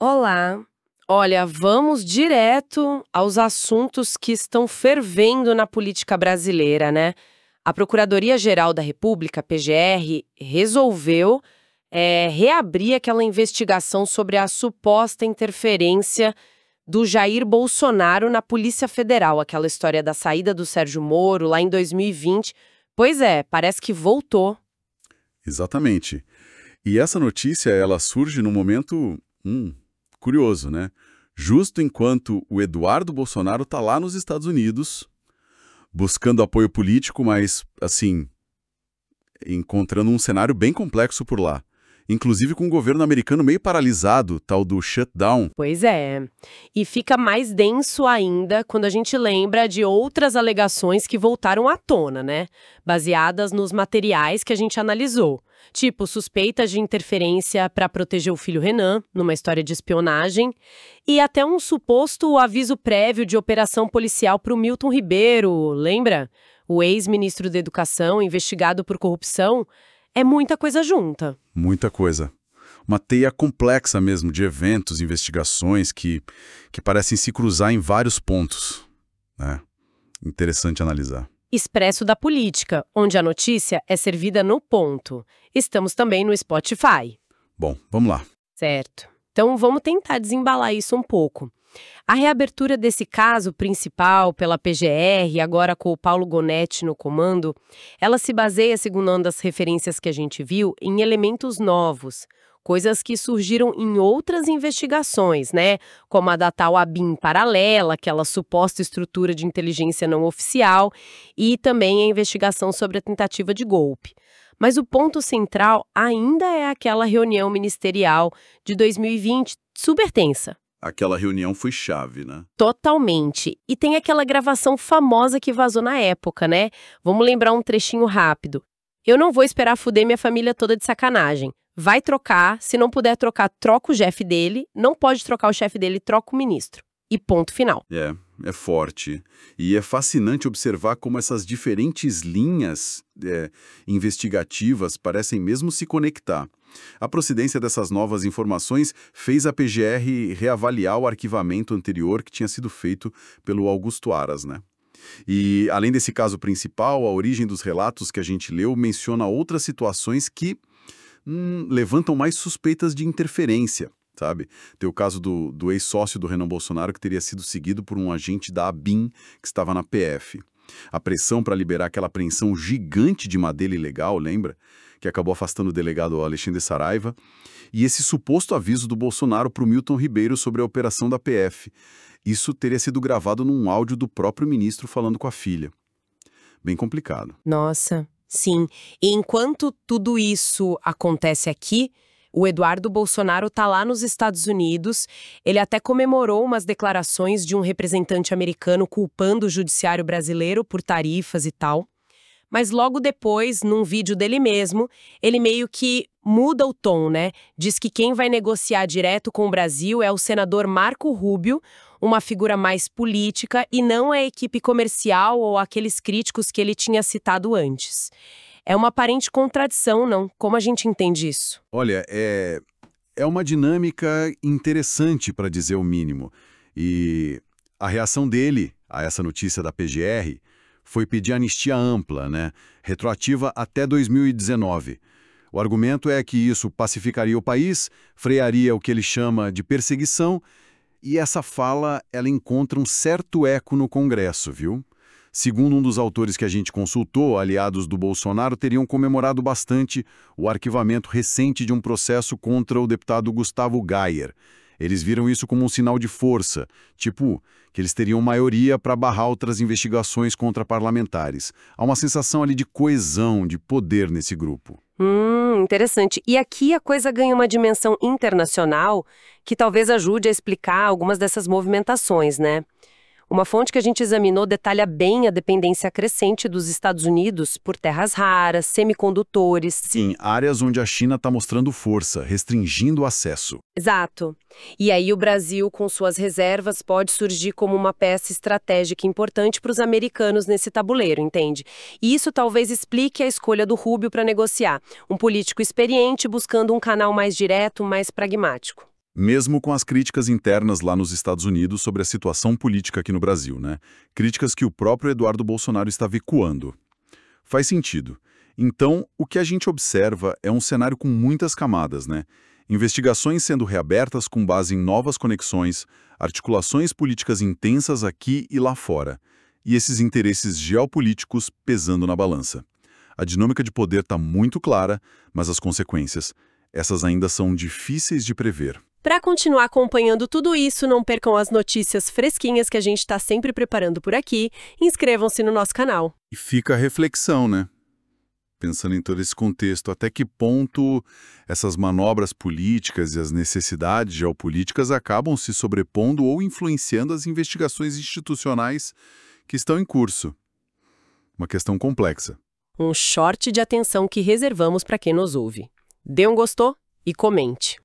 Olá! Olha, vamos direto aos assuntos que estão fervendo na política brasileira, né? A Procuradoria-Geral da República, PGR, resolveu reabrir aquela investigação sobre a suposta interferência do Jair Bolsonaro na Polícia Federal, aquela história da saída do Sérgio Moro lá em 2020. Pois é, parece que voltou. Exatamente. E essa notícia, ela surge num momento curioso, né? Justo enquanto o Eduardo Bolsonaro está lá nos Estados Unidos, buscando apoio político, mas, assim, encontrando um cenário bem complexo por lá. Inclusive com o governo americano meio paralisado, tal do shutdown. Pois é. E fica mais denso ainda quando a gente lembra de outras alegações que voltaram à tona, né? Baseadas nos materiais que a gente analisou. Tipo, suspeitas de interferência para proteger o filho Renan, numa história de espionagem, e até um suposto aviso prévio de operação policial para o Milton Ribeiro, lembra? O ex-ministro da Educação, investigado por corrupção. É muita coisa junta. Muita coisa. Uma teia complexa mesmo de eventos, investigações que parecem se cruzar em vários pontos, né? Interessante analisar. Expresso da Política, onde a notícia é servida no ponto. Estamos também no Spotify. Bom, vamos lá. Certo. Então vamos tentar desembalar isso um pouco. A reabertura desse caso principal pela PGR, agora com o Paulo Gonetti no comando, ela se baseia, segundo uma das referências que a gente viu, em elementos novos, coisas que surgiram em outras investigações, né? Como a da tal ABIN paralela, aquela suposta estrutura de inteligência não oficial, e também a investigação sobre a tentativa de golpe. Mas o ponto central ainda é aquela reunião ministerial de 2020, super tensa. Aquela reunião foi chave, né? Totalmente. E tem aquela gravação famosa que vazou na época, né? Vamos lembrar um trechinho rápido. Eu não vou esperar fuder minha família toda de sacanagem. Vai trocar, se não puder trocar, troca o chefe dele. Não pode trocar o chefe dele, troca o ministro. E ponto final. É forte. E é fascinante observar como essas diferentes linhas investigativas parecem mesmo se conectar. A procedência dessas novas informações fez a PGR reavaliar o arquivamento anterior que tinha sido feito pelo Augusto Aras, né? E, além desse caso principal, a origem dos relatos que a gente leu menciona outras situações que levantam mais suspeitas de interferência, sabe? Tem o caso do ex-sócio do Renan Bolsonaro que teria sido seguido por um agente da ABIN que estava na PF. A pressão para liberar aquela apreensão gigante de madeira ilegal, lembra? Que acabou afastando o delegado Alexandre Saraiva, e esse suposto aviso do Bolsonaro para o Milton Ribeiro sobre a operação da PF. Isso teria sido gravado num áudio do próprio ministro falando com a filha. Bem complicado. Nossa, sim. E enquanto tudo isso acontece aqui, o Eduardo Bolsonaro está lá nos Estados Unidos. Ele até comemorou umas declarações de um representante americano culpando o judiciário brasileiro por tarifas e tal. Mas logo depois, num vídeo dele mesmo, ele meio que muda o tom, né? Diz que quem vai negociar direto com o Brasil é o senador Marco Rubio, uma figura mais política, e não a equipe comercial ou aqueles críticos que ele tinha citado antes. É uma aparente contradição, não? Como a gente entende isso? Olha, é uma dinâmica interessante, para dizer o mínimo. E a reação dele a essa notícia da PGR foi pedir anistia ampla, né? Retroativa até 2019. O argumento é que isso pacificaria o país, frearia o que ele chama de perseguição, e essa fala ela encontra um certo eco no Congresso, viu? Segundo um dos autores que a gente consultou, aliados do Bolsonaro teriam comemorado bastante o arquivamento recente de um processo contra o deputado Gustavo Gayer. Eles viram isso como um sinal de força, tipo, que eles teriam maioria para barrar outras investigações contra parlamentares. Há uma sensação ali de coesão, de poder nesse grupo. Interessante. E aqui a coisa ganha uma dimensão internacional que talvez ajude a explicar algumas dessas movimentações, né? Uma fonte que a gente examinou detalha bem a dependência crescente dos Estados Unidos por terras raras, semicondutores. Sim, áreas onde a China está mostrando força, restringindo o acesso. Exato. E aí o Brasil, com suas reservas, pode surgir como uma peça estratégica importante para os americanos nesse tabuleiro, entende? E isso talvez explique a escolha do Rubio para negociar. Um político experiente buscando um canal mais direto, mais pragmático. Mesmo com as críticas internas lá nos Estados Unidos sobre a situação política aqui no Brasil, né? Críticas que o próprio Eduardo Bolsonaro estava ecoando. Faz sentido. Então, o que a gente observa é um cenário com muitas camadas, né? Investigações sendo reabertas com base em novas conexões, articulações políticas intensas aqui e lá fora, e esses interesses geopolíticos pesando na balança. A dinâmica de poder está muito clara, mas as consequências, essas ainda são difíceis de prever. Para continuar acompanhando tudo isso, não percam as notícias fresquinhas que a gente está sempre preparando por aqui. Inscrevam-se no nosso canal. E fica a reflexão, né? Pensando em todo esse contexto, até que ponto essas manobras políticas e as necessidades geopolíticas acabam se sobrepondo ou influenciando as investigações institucionais que estão em curso. Uma questão complexa. Um short de atenção que reservamos para quem nos ouve. Dê um gostou e comente.